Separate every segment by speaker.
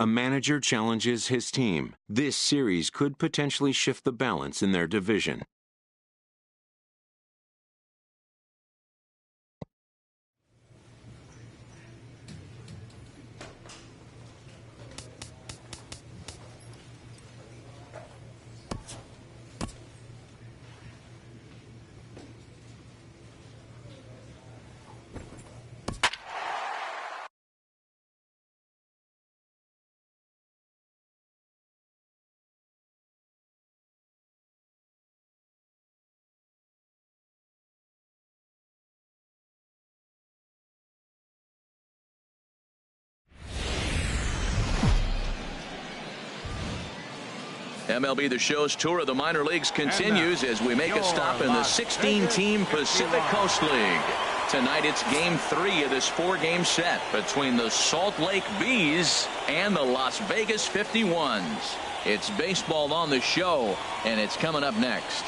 Speaker 1: A manager challenges his team. This series could potentially shift the balance in their division.
Speaker 2: MLB The Show's tour of the minor leagues continues as we make a stop in the 16-team Pacific Coast League. Tonight it's Game 3 of this 4-game set between the Salt Lake Bees and the Las Vegas 51s. It's baseball on the show, and it's coming up next.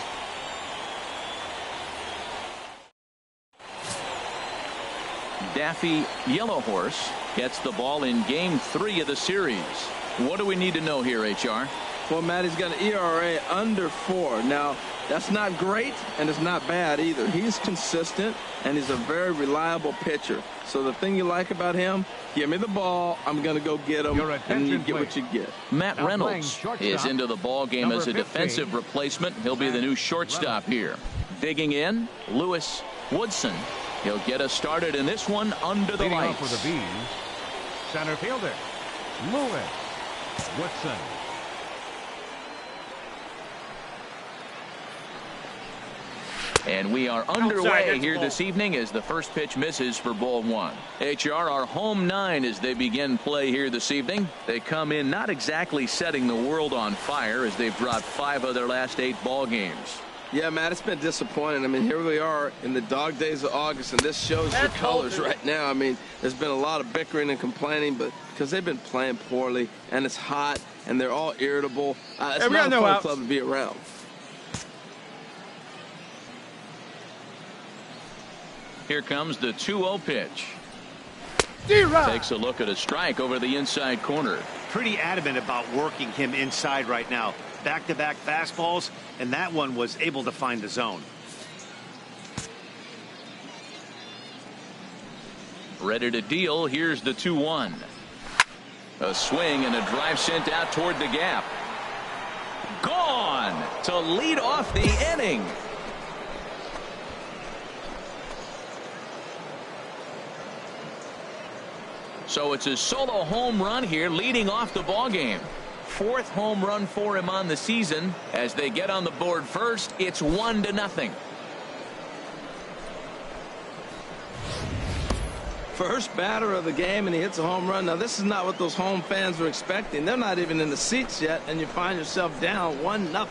Speaker 2: Daffy Yellowhorse gets the ball in Game 3 of the series. What do we need to know here, HR?
Speaker 3: Well, Matt, he's got an ERA under 4. Now, that's not great, and it's not bad either. He's consistent, and he's a very reliable pitcher. So the thing you like about him, give me the ball, I'm going to go get him, and you get what you get.
Speaker 2: Matt Reynolds is into the ball game as a defensive replacement. He'll be the new shortstop here. Digging in, Lewis Woodson. He'll get us started in this one under the lights.
Speaker 4: For the Bees, center fielder, Lewis Woodson.
Speaker 2: And we are underway here this evening as the first pitch misses for ball 1. HR, our home 9 as they begin play here this evening. They come in not exactly setting the world on fire as they've dropped 5 of their last 8 ball games.
Speaker 3: Yeah, Matt, it's been disappointing. I mean, here we are in the dog days of August, and this shows the colors right now. I mean, there's been a lot of bickering and complaining, but because they've been playing poorly, and it's hot, and they're all irritable, it's not a fun club to be around.
Speaker 2: Here comes the 2-0 pitch. Takes a look at a strike over the inside corner.
Speaker 5: Pretty adamant about working him inside right now. Back-to-back fastballs, and that one was able to find the zone.
Speaker 2: Ready to deal. Here's the 2-1. A swing and a drive sent out toward the gap. Gone to lead off the inning. So it's a solo home run here leading off the ball game. 4th home run for him on the season. As they get on the board first, it's 1-0.
Speaker 3: First batter of the game, and he hits a home run. Now, this is not what those home fans were expecting. They're not even in the seats yet, and you find yourself down 1-0.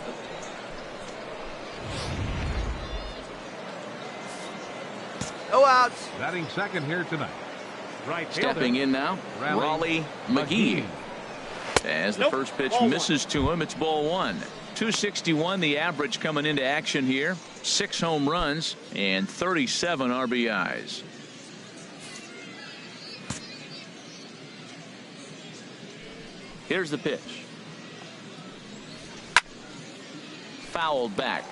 Speaker 4: No outs. Batting second here tonight. Right.
Speaker 2: Stepping in now, Raleigh McGee. As the first pitch misses to him, it's ball 1. 261 the average coming into action here. 6 home runs and 37 RBIs. Here's the pitch. Fouled back.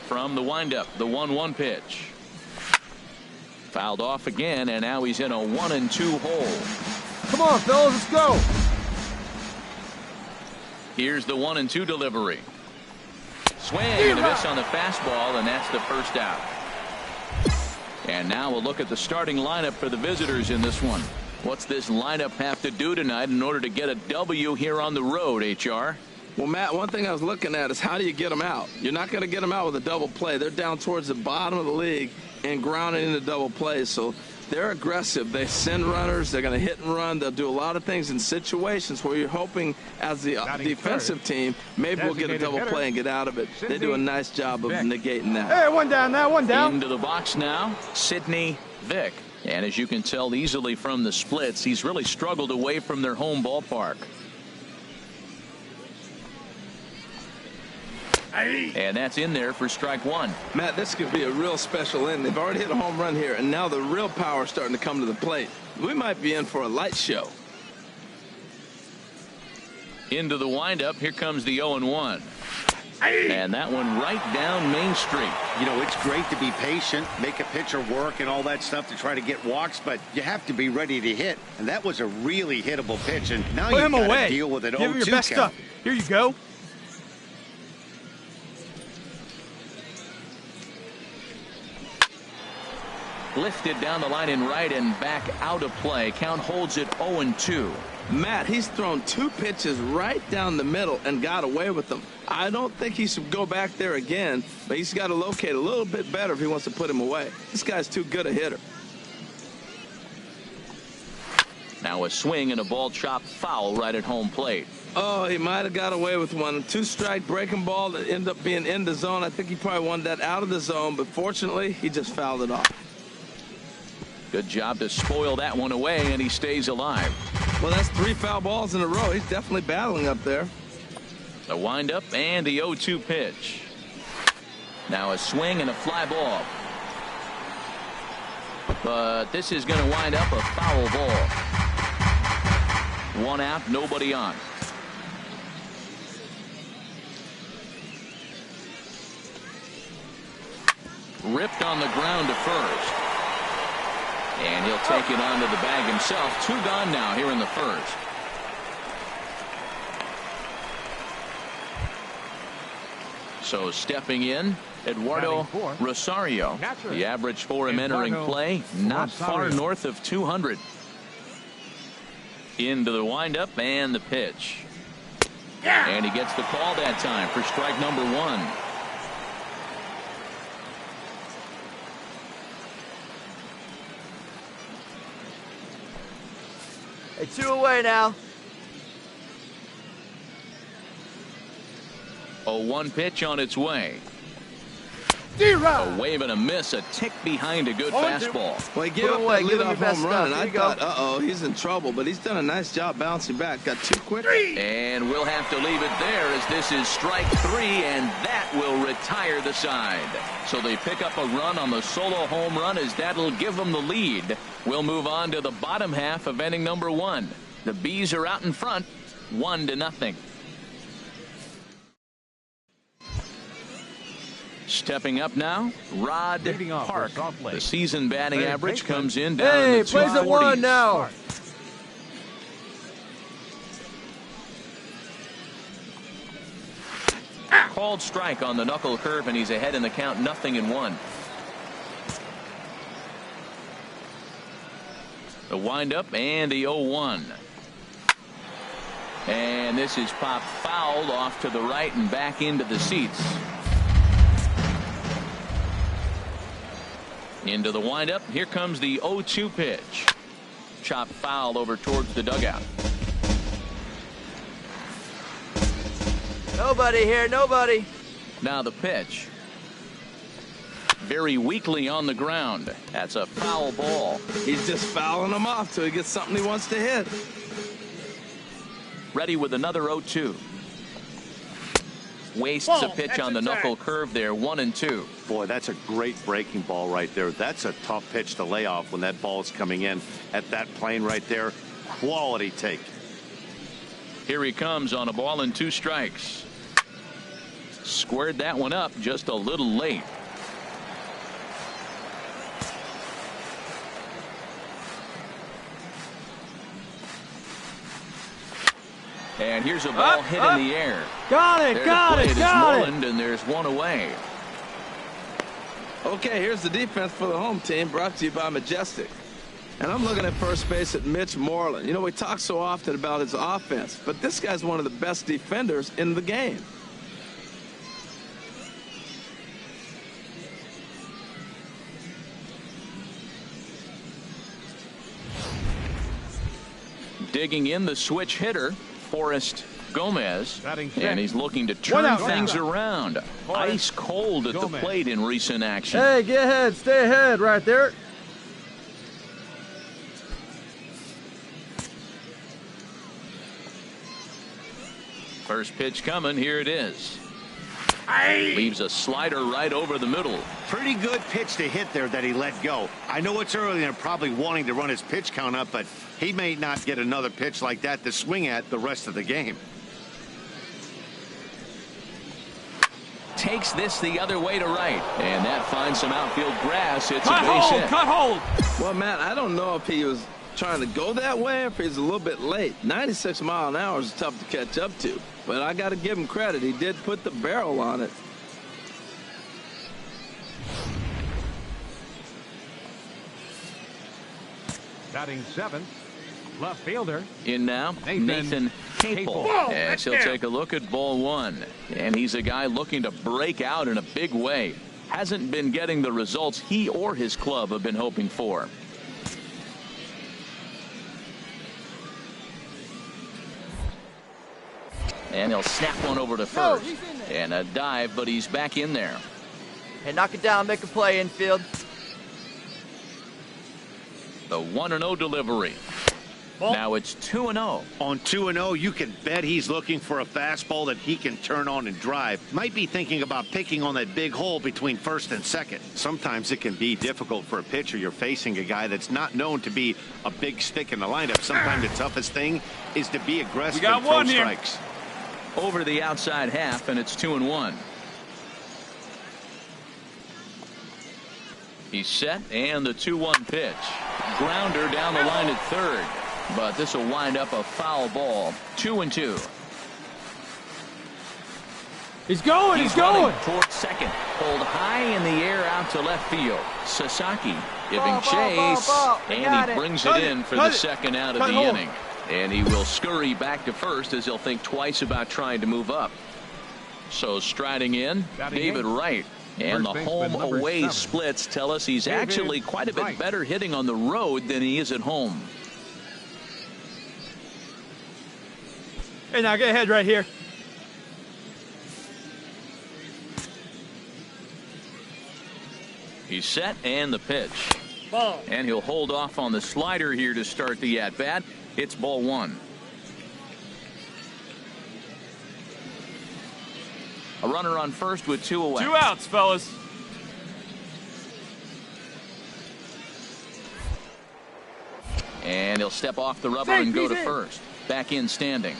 Speaker 2: From the windup, the 1-1 pitch. Fouled off again, and now he's in a 1-2 hole.
Speaker 4: Come on, fellas, let's go.
Speaker 2: Here's the 1-2 delivery. Swing and a miss on the fastball, and that's the first out. And now we'll look at the starting lineup for the visitors in this one. What's this lineup have to do tonight in order to get a W here on the road, HR?
Speaker 3: Well, Matt, one thing I was looking at is how do you get them out? You're not going to get them out with a double play. They're down towards the bottom of the league and grounding into double plays. So they're aggressive. They send runners. They're going to hit and run. They'll do a lot of things in situations where you're hoping as the defensive team, maybe we'll get a double play and get out of it. They do a nice job of negating that.
Speaker 4: Hey, one down now, one down.
Speaker 2: Into the box now, Sidney Vick. And as you can tell easily from the splits, he's really struggled away from their home ballpark. And that's in there for strike one.
Speaker 3: Matt, this could be a real special inning. They've already hit a home run here, and now the real power is starting to come to the plate. We might be in for a light show.
Speaker 2: Into the windup. Here comes the 0-1. And that one right down Main Street.
Speaker 5: You know, it's great to be patient, make a pitcher work and all that stuff to try to get walks, but you have to be ready to hit. And that was a really hittable pitch, and now you've got to deal with an 0-2 count.
Speaker 6: Give him your best stuff. Here you go.
Speaker 2: Lifted down the line in right and back out of play. Count holds it 0-2.
Speaker 3: Matt, he's thrown 2 pitches right down the middle and got away with them. I don't think he should go back there again, but he's got to locate a little bit better if he wants to put him away. This guy's too good a hitter.
Speaker 2: Now a swing and a ball chopped foul right at home plate.
Speaker 3: Oh, he might have got away with one. 2-strike breaking ball that ended up being in the zone. I think he probably wanted that out of the zone, but fortunately, he just fouled it off.
Speaker 2: Good job to spoil that one away, and he stays alive.
Speaker 3: Well, that's 3 foul balls in a row. He's definitely battling up there.
Speaker 2: The windup and the 0-2 pitch. Now a swing and a fly ball. But this is going to wind up a foul ball. 1 out, nobody on. Ripped on the ground to first. And he'll take it onto the bag himself. 2 gone now here in the first. So stepping in, Eduardo Rosario. The average for him entering play, not far north of 200. Into the windup and the pitch. And he gets the call that time for strike number 1.
Speaker 6: Hey, 2 away now.
Speaker 2: 0-1 pitch on its way. A wave and a miss, a tick behind a good fastball.
Speaker 3: Well, he gave up that leadoff home run, and I thought, uh-oh, he's in trouble. But he's done a nice job bouncing back. Got 2 quick.
Speaker 2: And we'll have to leave it there as this is strike 3, and that will retire the side. So they pick up a run on the solo home run as that'll give them the lead. We'll move on to the bottom half of inning number 1. The Bees are out in front, 1-0. Stepping up now, Rod Park. The season batting average comes in down in the 240s.
Speaker 6: Plays at 1 now.
Speaker 2: Called strike on the knuckle curve, and he's ahead in the count, 0-1. The windup and the 0-1. And this is popped foul off to the right and back into the seats. Into the windup. Here comes the 0-2 pitch. Chopped foul over towards the dugout.
Speaker 6: Nobody here, nobody.
Speaker 2: Now the pitch. Very weakly on the ground. That's a foul ball.
Speaker 3: He's just fouling them off till he gets something he wants to hit.
Speaker 2: Ready with another 0-2. Wastes a pitch on the knuckle curve there, 1-2.
Speaker 5: Boy, that's a great breaking ball right there. That's a tough pitch to lay off when that ball is coming in at that plane right there. Quality take.
Speaker 2: Here he comes on a ball and 2 strikes. Squared that one up just a little late. And here's a ball hit in the air.
Speaker 6: Got it, got it.
Speaker 2: And there's 1 away.
Speaker 3: Okay, here's the defense for the home team, brought to you by Majestic. And I'm looking at first base at Mitch Moreland. You know, we talk so often about his offense, but this guy's one of the best defenders in the game.
Speaker 2: Digging in the switch hitter, Forrest Gomez, and he's looking to turn things around. Ice cold at the plate in recent action.
Speaker 6: Hey, get ahead, stay ahead right there.
Speaker 2: First pitch coming, here it is. Leaves a slider right over the middle.
Speaker 5: Pretty good pitch to hit there that he let go. I know it's early and they're probably wanting to run his pitch count up, but he may not get another pitch like that to swing at the rest of the game.
Speaker 2: Takes this the other way to right, and that finds some outfield grass. It's a base hit.
Speaker 3: Cut hold. Well, Matt, I don't know if he was trying to go that way or if he's a little bit late. 96 miles an hour is tough to catch up to, but I got to give him credit. He did put the barrel on it.
Speaker 4: Batting seventh, left fielder.
Speaker 2: In now, Nathan Capel. As he'll take a look at ball one. And he's a guy looking to break out in a big way. Hasn't been getting the results he or his club have been hoping for. And he'll snap one over to first. And a dive, but he's back in there.
Speaker 6: Hey, knock it down, make a play, infield.
Speaker 2: The 1-0 delivery. Now it's 2-0.
Speaker 5: On 2-0, you can bet he's looking for a fastball that he can turn on and drive. Might be thinking about picking on that big hole between first and second. Sometimes it can be difficult for a pitcher. You're facing a guy that's not known to be a big stick in the lineup. Sometimes the toughest thing is to be aggressive and throw strikes.
Speaker 2: Over the outside half, and it's 2-1. He's set, and the 2-1 pitch. Grounder down the line at third. But this will wind up a foul ball. 2-2.
Speaker 6: He's going.
Speaker 2: He's going towards second. Pulled high in the air out to left field. Sasaki giving chase. And he brings it in for the second out of the inning. And he will scurry back to first as he'll think twice about trying to move up. So striding in, David Wright. And the home-away splits tell us he's actually quite a bit better hitting on the road than he is at home.
Speaker 6: Hey, now get ahead right here.
Speaker 2: He's set, and the pitch. Ball. And he'll hold off on the slider here to start the at-bat. It's ball one. A runner on first with 2 away.
Speaker 6: 2 outs, fellas.
Speaker 2: And he'll step off the rubber and go to first. Back in standing.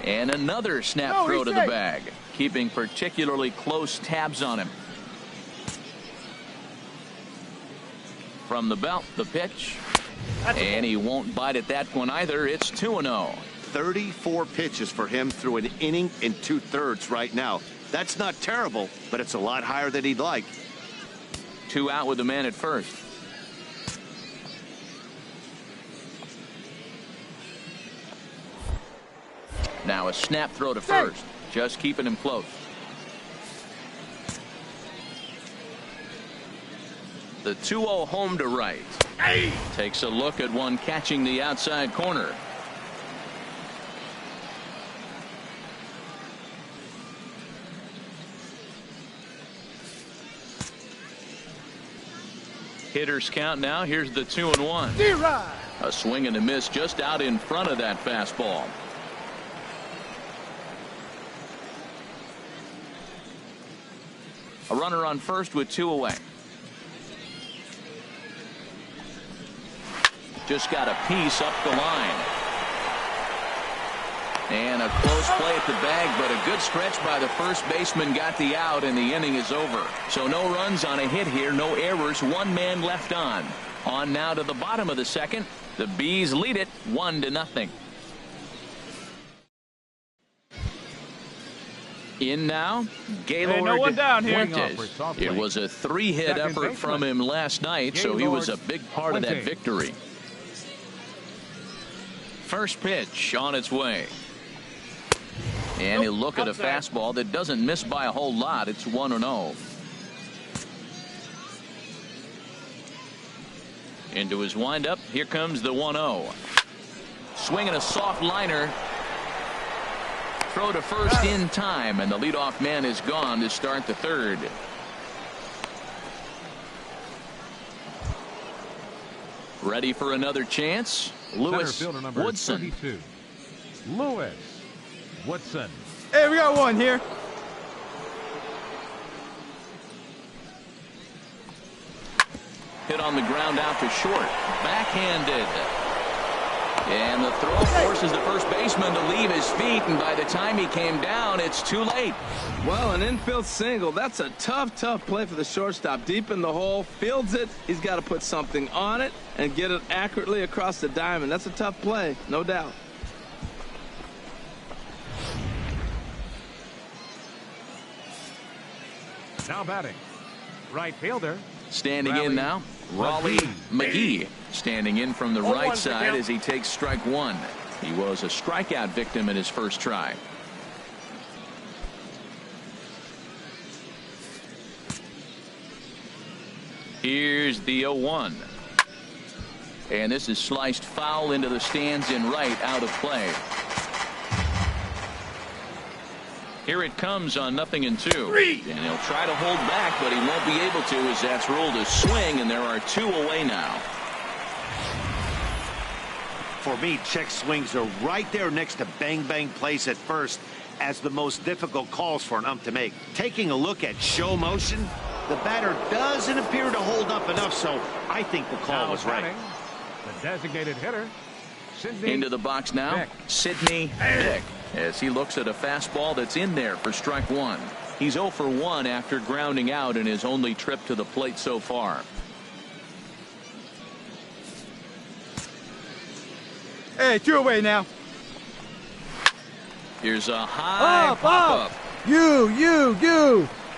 Speaker 2: And another snap throw to the bag, keeping particularly close tabs on him. From the belt, the pitch. And he won't bite at that one either. It's 2-0.
Speaker 5: 34 pitches for him through an inning and 2/3 right now. That's not terrible, but it's a lot higher than he'd like.
Speaker 2: 2 out with the man at first. Now a snap throw to first. Just keeping him close. The 2-0 home to right. Takes a look at one catching the outside corner. Hitters count now. Here's the 2-1. A swing and a miss just out in front of that fastball. A runner on first with 2 away. Just got a piece up the line. And a close play at the bag, but a good stretch by the first baseman got the out, and the inning is over. So no runs on a hit here, no errors, 1 man left on. On now to the bottom of the second. The Bees lead it 1-0. In now, Gaylord Fuentes. It was a 3-hit effort from him last night, so he was a big part of that victory. First pitch on its way. And he'll look at a fastball that doesn't miss by a whole lot. It's 1-0. Into his windup. Here comes the 1-0. Swinging a soft liner. Throw to first in time, and the leadoff man is gone to start the third. Ready for another chance. Lewis
Speaker 4: Center fielder number
Speaker 2: Woodson.
Speaker 4: 32, Lewis Woodson.
Speaker 6: Hey, we got one here.
Speaker 2: Hit on the ground out to short. Backhanded. And the throw forces the first baseman to leave his feet, and by the time he came down, it's too late.
Speaker 3: Well, an infield single. That's a tough play for the shortstop. Deep in the hole, fields it. He's got to put something on it and get it accurately across the diamond. That's a tough play, no doubt.
Speaker 4: Now batting, right fielder.
Speaker 2: Standing in now, Raleigh McGee. Standing in from the right side as he takes strike one. He was a strikeout victim in his first try. Here's the 0-1. And this is sliced foul into the stands in right, out of play. Here it comes on 0-2. And he'll try to hold back, but he won't be able to, as that's ruled a swing, and there are 2 away now.
Speaker 5: For me, check swings are right there next to bang plays at first as the most difficult calls for an ump to make. Taking a look at show motion, the batter doesn't appear to hold up enough, so I think the call was right.
Speaker 4: The designated hitter, Sidney
Speaker 2: into the box now,
Speaker 4: Vick.
Speaker 2: Sidney Vick, as he looks at a fastball that's in there for strike one. He's 0 for 1 after grounding out in his only trip to the plate so far.
Speaker 6: Hey, 2 away now.
Speaker 2: Here's a high pop-up.
Speaker 6: You.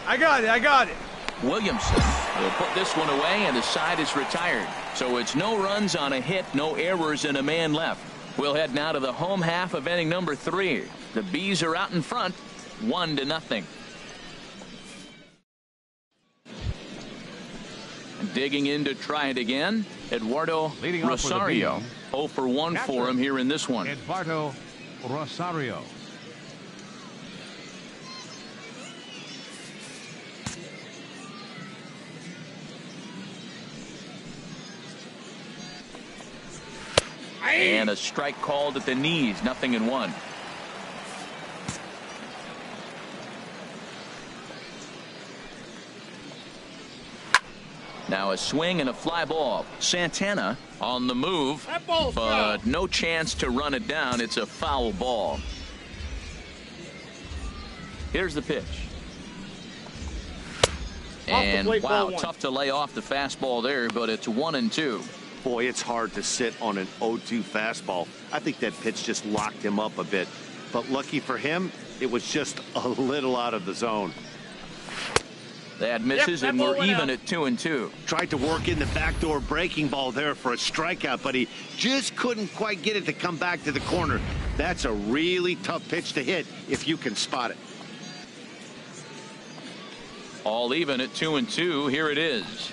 Speaker 6: I got it.
Speaker 2: Williamson will put this one away, and the side is retired. So it's no runs on a hit, no errors, and a man left. We'll head now to the home half of inning number 3. The Bees are out in front, 1-0. Digging in to try it again, Eduardo
Speaker 4: Leading off for the
Speaker 2: Rosario.
Speaker 4: Bees.
Speaker 2: 0 for 1 for him here in this one.
Speaker 4: Eduardo Rosario.
Speaker 2: And a strike called at the knees, 0-1. Now a swing and a fly ball. Santana on the move, but no chance to run it down. It's a foul ball. Here's the pitch. And wow, tough to lay off the fastball there, but it's 1-2.
Speaker 5: Boy, it's hard to sit on an 0-2 fastball. I think that pitch just locked him up a bit. But lucky for him, it was just a little out of the zone.
Speaker 2: That misses, and we're even at 2-2.
Speaker 5: Tried to work in the backdoor breaking ball there for a strikeout, but he just couldn't quite get it to come back to the corner. That's a really tough pitch to hit if you can spot it.
Speaker 2: All even at 2-2. Here it is.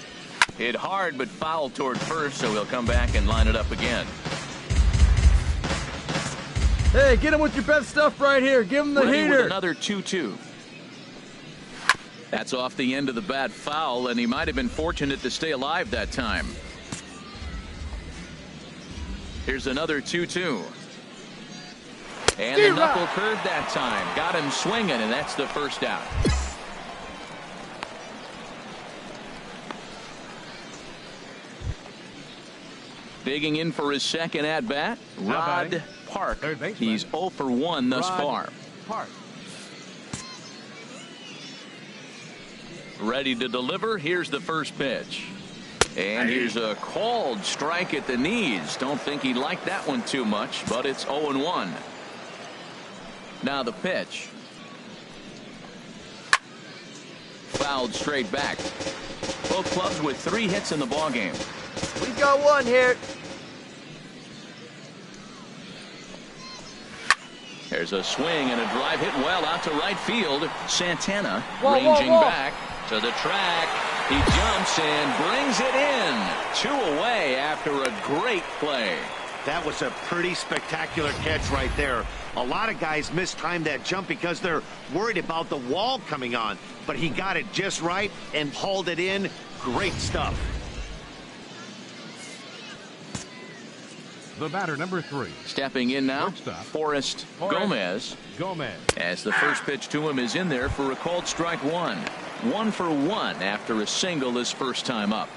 Speaker 2: Hit hard but foul toward first, so he'll come back and line it up again.
Speaker 6: Hey, get him with your best stuff right here. Give him the
Speaker 2: Ready
Speaker 6: heater.
Speaker 2: with another 2-2. That's off the end of the bat foul, and he might have been fortunate to stay alive that time. Here's another 2-2. And the knuckle curve that time. Got him swinging, and that's the first out. Digging in for his second at-bat, Rod Park. He's 0 for 1 thus far.
Speaker 4: Park.
Speaker 2: Ready to deliver. Here's the first pitch. And here's a called strike at the knees. Don't think he liked that one too much, but it's 0-1. Now the pitch. Fouled straight back. Both clubs with 3 hits in the ballgame.
Speaker 6: We got one here.
Speaker 2: There's a swing and a drive hit well out to right field. Santana ranging back to the track. He jumps and brings it in. 2 away after a great play.
Speaker 5: That was a pretty spectacular catch right there. A lot of guys mistime that jump because they're worried about the wall coming on. But he got it just right and hauled it in. Great stuff.
Speaker 4: The batter, number 3.
Speaker 2: Stepping in now,
Speaker 4: Shortstop.
Speaker 2: Forrest Gomez.
Speaker 4: Gomez.
Speaker 2: As the first pitch to him is in there for a called strike one. 1 for 1 after a single his first time up.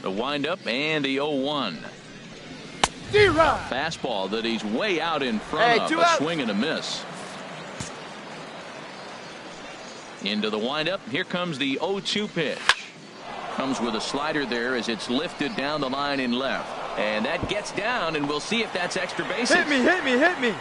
Speaker 2: The windup and the 0-1. Fastball that he's way out in front of. A swing and a miss. Into the windup. Here comes the 0-2 pitch. Comes with a slider there as it's lifted down the line in left. And that gets down, and we'll see if that's extra bases.
Speaker 6: Hit me, hit me, hit me.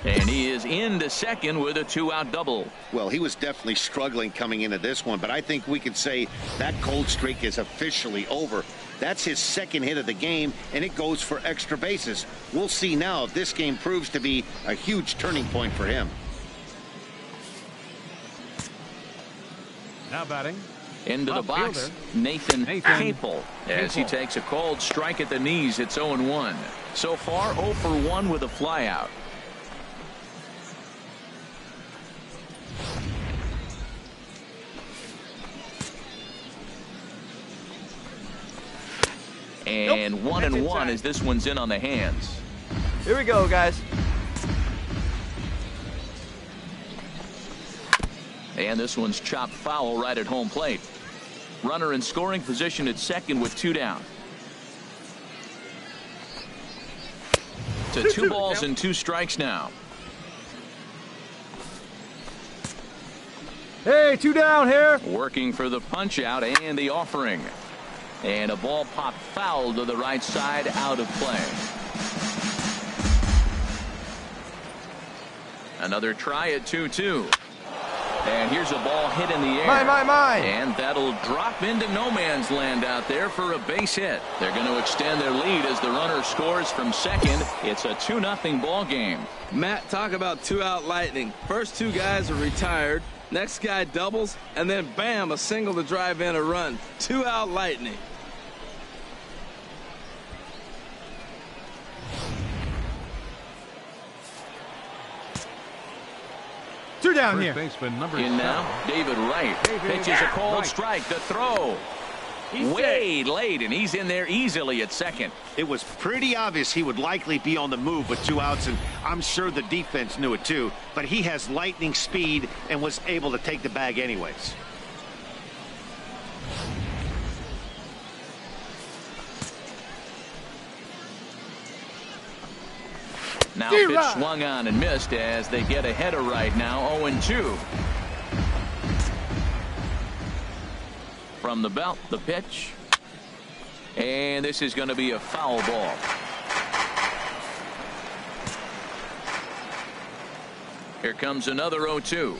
Speaker 2: And he is into second with a 2-out double.
Speaker 5: Well, he was definitely struggling coming into this one, but I think we could say that cold streak is officially over. That's his second hit of the game, and it goes for extra bases. We'll see now if this game proves to be a huge turning point for him.
Speaker 4: Now batting.
Speaker 2: Into the box, Nathan Capel, as he takes a called strike at the knees. It's 0-1. So far, 0 for 1 with a flyout. And 1-1 as this one's in on the hands.
Speaker 6: Here we go, guys.
Speaker 2: And this one's chopped foul right at home plate. Runner in scoring position at second with 2 down. To 2 balls and 2 strikes now.
Speaker 6: Hey, 2 down here.
Speaker 2: Working for the punch out and the offering. And a ball popped foul to the right side, out of play. Another try at 2-2. And here's a ball hit in the air.
Speaker 6: Mine.
Speaker 2: And that'll drop into no man's land out there for a base hit. They're going to extend their lead as the runner scores from second. It's a 2-0 ball game.
Speaker 3: Matt, talk about 2-out lightning. First 2 guys are retired. Next guy doubles, and then bam, a single to drive in a run. 2-out lightning.
Speaker 6: Two down
Speaker 4: First
Speaker 6: here.
Speaker 4: baseman number
Speaker 2: In
Speaker 4: 7.
Speaker 2: now, David Wright pitches a called strike. The throw. Way late, and he's in there easily at second.
Speaker 5: It was pretty obvious he would likely be on the move with 2 outs, and I'm sure the defense knew it too. But he has lightning speed and was able to take the bag anyways.
Speaker 2: Now pitch swung on and missed as they get ahead of right now. 0-2. From the belt, the pitch. And this is going to be a foul ball. Here comes another 0-2.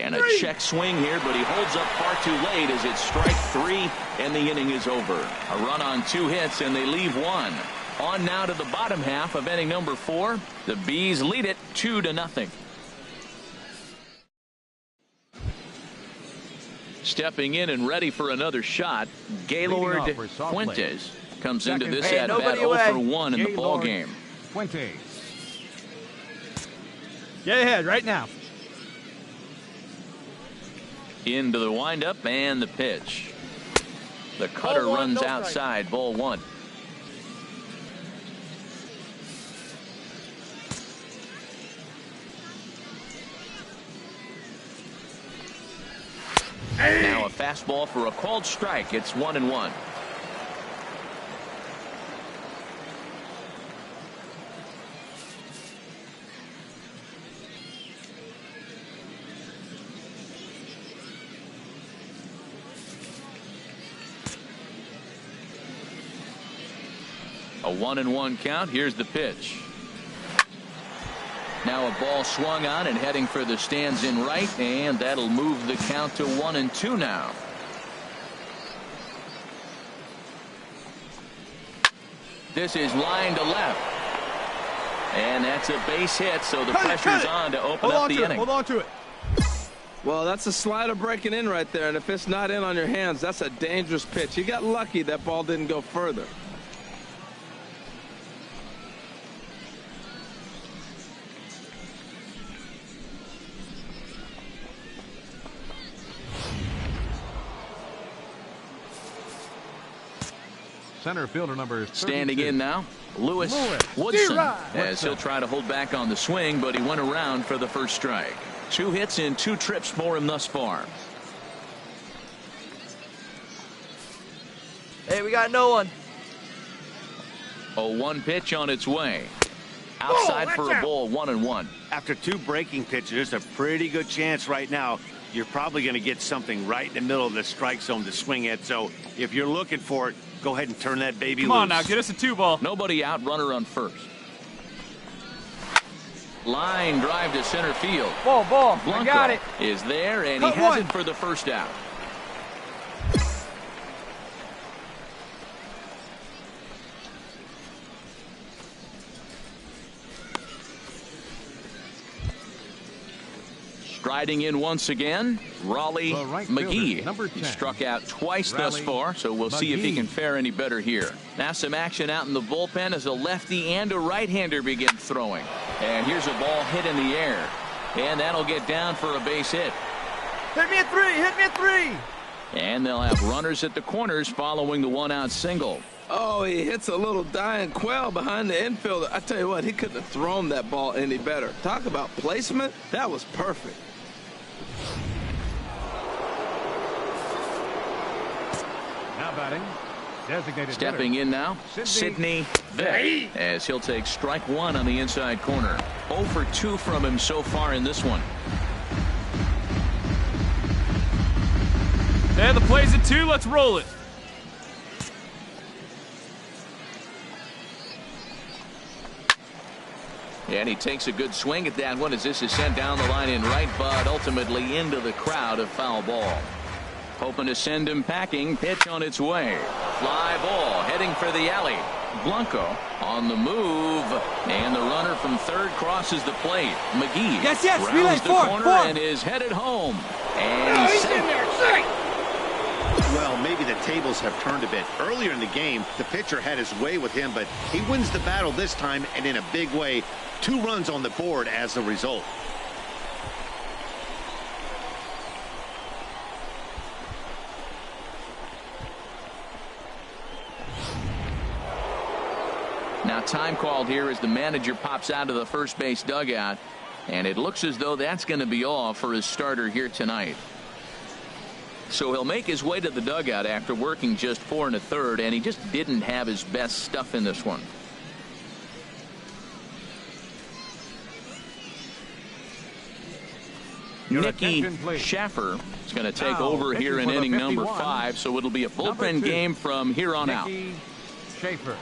Speaker 2: And a check swing here, but he holds up far too late as it's strike 3, and the inning is over. A run on 2 hits, and they leave 1. On now to the bottom half of inning number 4. The Bees lead it 2-0. Stepping in and ready for another shot, Gaylord Fuentes comes into this at bat 0 for 1 in the ball game.
Speaker 4: Fuentes.
Speaker 6: Get ahead right now.
Speaker 2: Into the windup and the pitch. The cutter runs outside, ball 1. Now a fastball for a called strike. It's 1-1. A 1-1 count. Here's the pitch. Now a ball swung on and heading for the stands in right, and that'll move the count to 1-2 now. This is line to left. And that's a base hit, so the pressure's on to open up the inning.
Speaker 6: Hold on to it.
Speaker 3: Well, that's a slider breaking in right there, and if it's not in on your hands, that's a dangerous pitch. You got lucky that ball didn't go further.
Speaker 4: Center fielder number 32.
Speaker 2: Standing in now, Lewis Woodson, as he'll try to hold back on the swing, but he went around for the first strike. 2 hits in 2 trips for him thus far.
Speaker 6: Hey, we got no one.
Speaker 2: 0-1 pitch on its way. Outside for a ball, 1-1.
Speaker 5: After 2 breaking pitches, there's a pretty good chance right now you're probably going to get something right in the middle of the strike zone to swing at. So if you're looking for it, go ahead and turn that baby loose.
Speaker 6: Come on now, get us a 2-ball.
Speaker 2: Nobody out, runner on first. Line drive to center field.
Speaker 6: Ball.
Speaker 2: Blanco
Speaker 6: I got it.
Speaker 2: is there, and
Speaker 6: Cut
Speaker 2: he has
Speaker 6: one.
Speaker 2: it for the first out. Striding in once again, Raleigh
Speaker 4: right fielder,
Speaker 2: McGee.
Speaker 4: number
Speaker 2: He
Speaker 4: 10.
Speaker 2: struck out twice thus
Speaker 4: Raleigh
Speaker 2: far, so we'll see if he
Speaker 4: McGee.
Speaker 2: can fare any better here. Now some action out in the bullpen as a lefty and a right-hander begin throwing. And here's a ball hit in the air. And that'll get down for a base hit.
Speaker 6: Hit me at 3.
Speaker 2: And they'll have runners at the corners following the 1-out single.
Speaker 3: Oh, he hits a little dying quail behind the infielder. I tell you what, he couldn't have thrown that ball any better. Talk about placement. That was perfect.
Speaker 4: Now batting, designated
Speaker 2: Stepping
Speaker 4: hitter,
Speaker 2: in now, Sidney Vett, as he'll take strike 1 on the inside corner. 0 for 2 from him so far in this one.
Speaker 6: There, the play's at 2. Let's roll it.
Speaker 2: And he takes a good swing at that one as this is sent down the line in right, but ultimately into the crowd of foul ball. Hoping to send him packing. Pitch on its way. Fly ball heading for the alley. Blanco on the move, and the runner from third crosses the plate. McGee
Speaker 6: Yes,
Speaker 2: rounds
Speaker 6: relay,
Speaker 2: the
Speaker 6: four,
Speaker 2: corner
Speaker 6: four.
Speaker 2: and is headed home. And he's in there.
Speaker 5: Well, maybe the tables have turned a bit. Earlier in the game, the pitcher had his way with him, but he wins the battle this time, and in a big way. 2 runs on the board as a result.
Speaker 2: Now time called here as the manager pops out of the first base dugout, and it looks as though that's going to be all for his starter here tonight. So he'll make his way to the dugout after working just 4 1/3, and he just didn't have his best stuff in this one.
Speaker 4: Your
Speaker 2: Nicky
Speaker 4: attention, please.
Speaker 2: Schaffer is going to take
Speaker 4: Now,
Speaker 2: over here in
Speaker 4: pitching for the
Speaker 2: inning number
Speaker 4: 51,
Speaker 2: 5, so it'll be a
Speaker 4: number
Speaker 2: bullpen
Speaker 4: 2,
Speaker 2: game from here on out.
Speaker 4: Nicky Schaefer.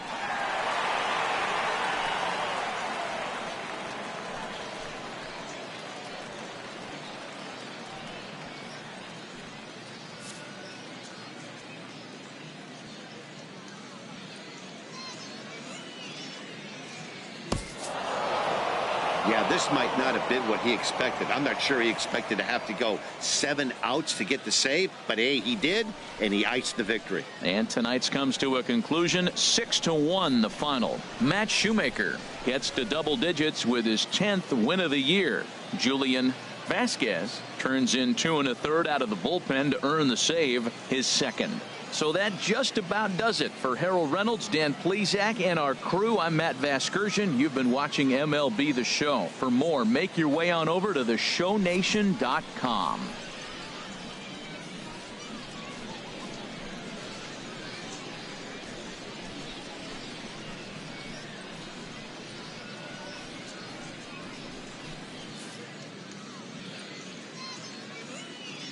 Speaker 5: Yeah, this might not have been what he expected. I'm not sure he expected to have to go 7 outs to get the save, but hey, he did, and he iced the victory.
Speaker 2: And tonight's comes to a conclusion, 6-1 the final. Matt Shoemaker gets to double digits with his 10th win of the year. Julian Vasquez turns in 2 1/3 out of the bullpen to earn the save, his 2nd. So that just about does it for Harold Reynolds, Dan Plesac, and our crew. I'm Matt Vasgersian. You've been watching MLB The Show. For more, make your way on over to theshownation.com.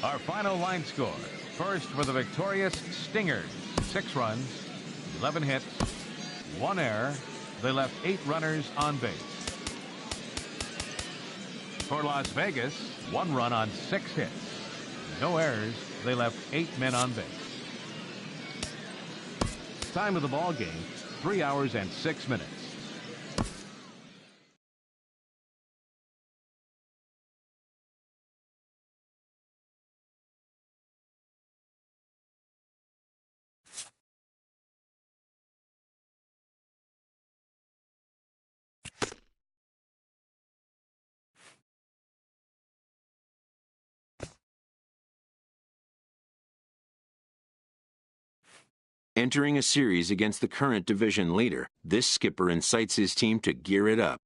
Speaker 4: Our final line score. First for the victorious Stingers, 6 runs, 11 hits, 1 error. They left 8 runners on base. For Las Vegas, 1 run on 6 hits. No errors. They left 8 men on base. Time of the ball game, 3 hours and 6 minutes.
Speaker 1: Entering a series against the current division leader, this skipper incites his team to gear it up.